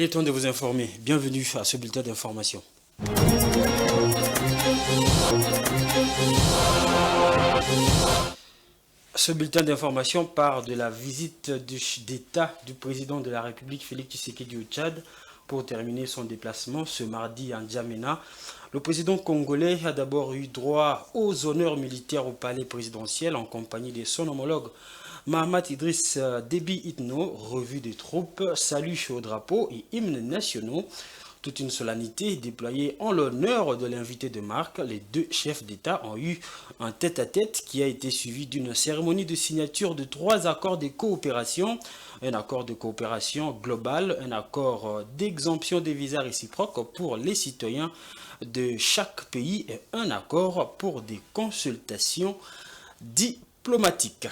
Il est temps de vous informer. Bienvenue à ce bulletin d'information. Ce bulletin d'information part de la visite d'État du président de la République, Félix Tshisekedi, au Tchad, pour terminer son déplacement ce mardi en Djamena. Le président congolais a d'abord eu droit aux honneurs militaires au palais présidentiel en compagnie de son homologue Mahamat Idriss Déby Itno, revue des troupes, salut au drapeau et hymnes nationaux. Toute une solennité déployée en l'honneur de l'invité de marque. Les deux chefs d'État ont eu un tête-à-tête qui a été suivi d'une cérémonie de signature de 3 accords de coopération. Un accord de coopération global, un accord d'exemption des visas réciproques pour les citoyens de chaque pays et un accord pour des consultations diplomatiques.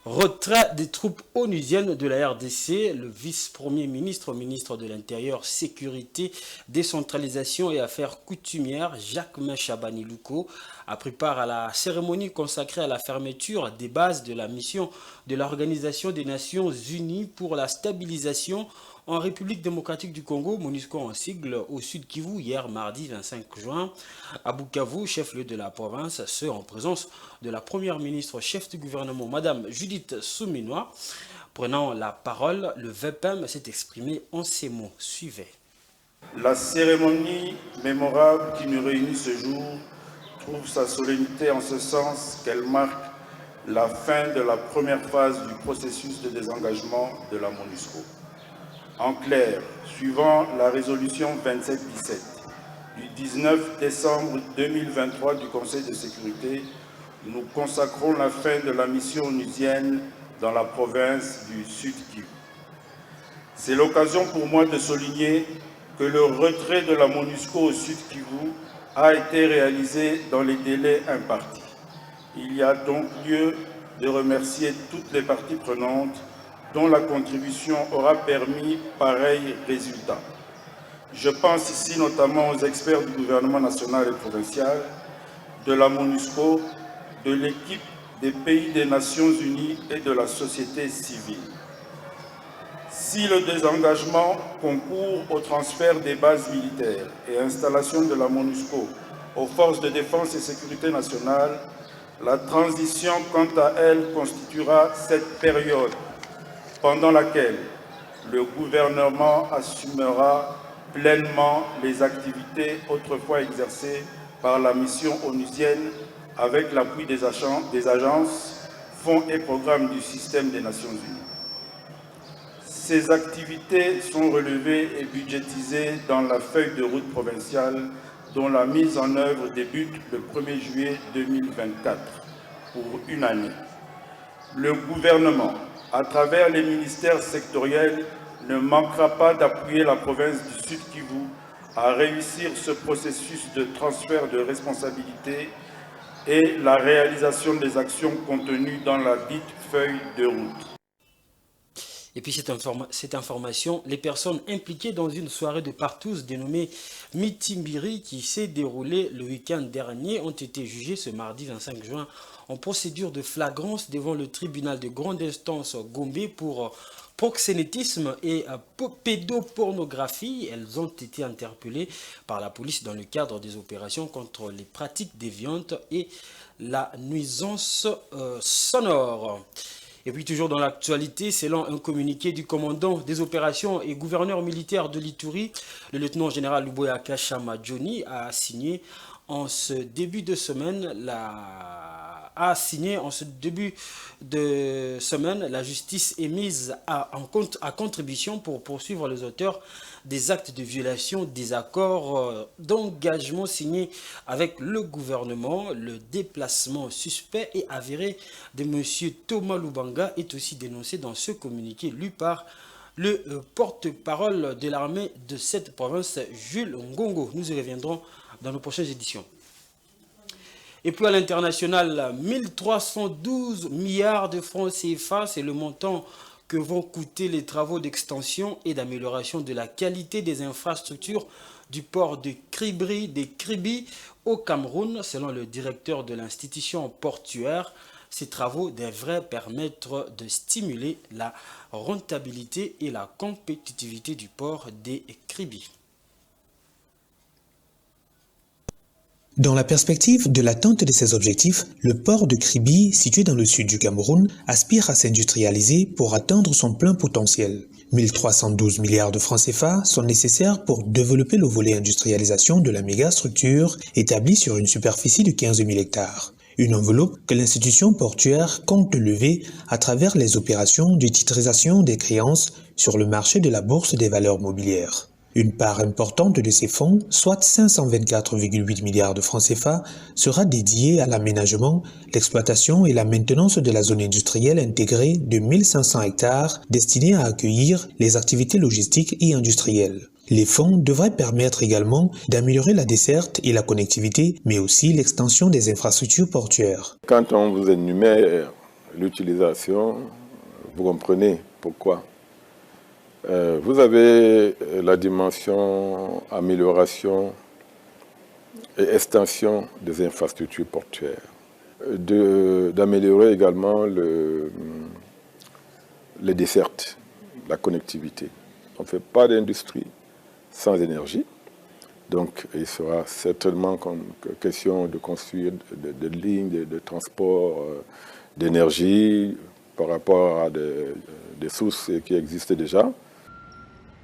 Retrait des troupes onusiennes de la RDC, le vice-premier ministre, ministre de l'Intérieur, Sécurité, Décentralisation et Affaires coutumières, Jacques Chabani Louko, a pris part à la cérémonie consacrée à la fermeture des bases de la mission de l'Organisation des Nations Unies pour la stabilisation en République démocratique du Congo, MONUSCO en sigle, au sud Kivu, hier mardi 25 juin. À Bukavu, chef-lieu de la province, ce en présence de la première ministre chef du gouvernement, Madame Judith Souminois. Prenant la parole, le VPM s'est exprimé en ces mots. Suivez. La cérémonie mémorable qui nous réunit ce jour trouve sa solennité en ce sens qu'elle marque la fin de la première phase du processus de désengagement de la MONUSCO. En clair, suivant la résolution 2717 du 19 décembre 2023 du Conseil de sécurité, nous consacrons la fin de la mission onusienne dans la province du Sud Kivu. C'est l'occasion pour moi de souligner que le retrait de la MONUSCO au Sud Kivu a été réalisé dans les délais impartis. Il y a donc lieu de remercier toutes les parties prenantes dont la contribution aura permis pareil résultat. Je pense ici notamment aux experts du gouvernement national et provincial, de la MONUSCO, de l'équipe des pays des Nations Unies et de la société civile. Si le désengagement concourt au transfert des bases militaires et installation de la MONUSCO aux forces de défense et sécurité nationale, la transition, quant à elle, constituera cette période pendant laquelle le gouvernement assumera pleinement les activités autrefois exercées par la mission onusienne avec l'appui des agences, fonds et programmes du système des Nations Unies. Ces activités sont relevées et budgétisées dans la feuille de route provinciale dont la mise en œuvre débute le 1er juillet 2024 pour une année. Le gouvernement, à travers les ministères sectoriels, ne manquera pas d'appuyer la province du Sud Kivu à réussir ce processus de transfert de responsabilité et la réalisation des actions contenues dans la dite feuille de route. Et puis cette information, les personnes impliquées dans une soirée de partous dénommée Mitimbiri qui s'est déroulée le week-end dernier ont été jugées ce mardi 25 juin en procédure de flagrance devant le tribunal de grande instance Gombe pour proxénétisme et pédopornographie. Elles ont été interpellées par la police dans le cadre des opérations contre les pratiques déviantes et la nuisance sonore. Et puis toujours dans l'actualité, selon un communiqué du commandant des opérations et gouverneur militaire de l'Ituri, le lieutenant-général Luboya Kachama Johnny a signé en ce début de semaine la justice est mise à contribution pour poursuivre les auteurs des actes de violation des accords d'engagement signés avec le gouvernement. Le déplacement suspect et avéré de M. Thomas Lubanga est aussi dénoncé dans ce communiqué lu par le porte-parole de l'armée de cette province, Jules Ngongo. Nous y reviendrons dans nos prochaines éditions. Et puis à l'international, 1312 milliards de francs CFA, c'est le montant que vont coûter les travaux d'extension et d'amélioration de la qualité des infrastructures du port de Kribi au Cameroun, selon le directeur de l'institution portuaire. ces travaux devraient permettre de stimuler la rentabilité et la compétitivité du port des Kribi. Dans la perspective de l'atteinte de ces objectifs, le port de Kribi, situé dans le sud du Cameroun, aspire à s'industrialiser pour atteindre son plein potentiel. 1312 milliards de francs CFA sont nécessaires pour développer le volet industrialisation de la mégastructure établie sur une superficie de 15 000 hectares. Une enveloppe que l'institution portuaire compte lever à travers les opérations de titrisation des créances sur le marché de la bourse des valeurs mobilières. Une part importante de ces fonds, soit 524,8 milliards de francs CFA, sera dédiée à l'aménagement, l'exploitation et la maintenance de la zone industrielle intégrée de 1500 hectares destinée à accueillir les activités logistiques et industrielles. Les fonds devraient permettre également d'améliorer la desserte et la connectivité, mais aussi l'extension des infrastructures portuaires. Quand on vous énumère l'utilisation, vous comprenez pourquoi. Vous avez la dimension amélioration et extension des infrastructures portuaires, d'améliorer également les dessertes, la connectivité. On ne fait pas d'industrie sans énergie, donc il sera certainement question de construire des lignes de transport d'énergie par rapport à des sources qui existent déjà.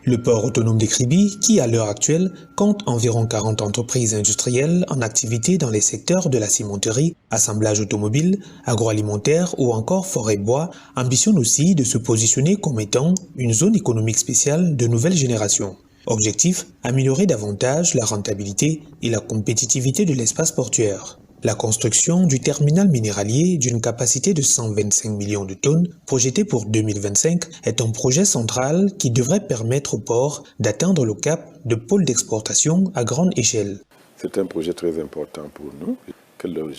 Le port autonome des Kribi, qui à l'heure actuelle compte environ 40 entreprises industrielles en activité dans les secteurs de la cimenterie, assemblage automobile, agroalimentaire ou encore forêt-bois, ambitionne aussi de se positionner comme étant une zone économique spéciale de nouvelle génération. Objectif, améliorer davantage la rentabilité et la compétitivité de l'espace portuaire. La construction du terminal minéralier d'une capacité de 125 millions de tonnes, projeté pour 2025, est un projet central qui devrait permettre au port d'atteindre le cap de pôle d'exportation à grande échelle. C'est un projet très important pour nous.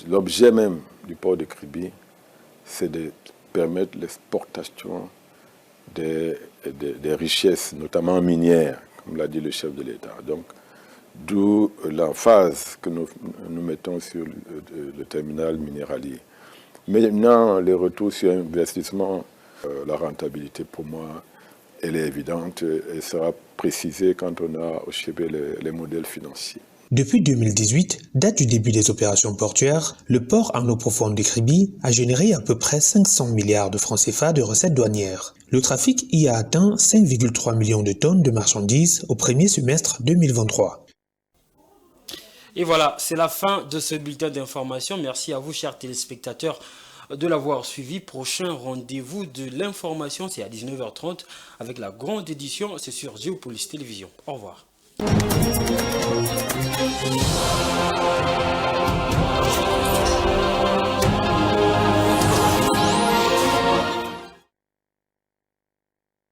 L'objet même du port de Kribi, c'est de permettre l'exportation des richesses, notamment minières, comme l'a dit le chef de l'État. Donc, d'où l'emphase que nous mettons sur le terminal minéralier. Maintenant, les retours sur investissement, la rentabilité pour moi, elle est évidente et sera précisée quand on a achevé les modèles financiers. Depuis 2018, date du début des opérations portuaires, le port en eau profonde de Kribi a généré à peu près 500 milliards de francs CFA de recettes douanières. Le trafic y a atteint 5,3 millions de tonnes de marchandises au premier semestre 2023. Et voilà, c'est la fin de ce bulletin d'information. Merci à vous, chers téléspectateurs, de l'avoir suivi. Prochain rendez-vous de l'information, c'est à 19h30 avec la grande édition, c'est sur Géopolis Télévision. Au revoir.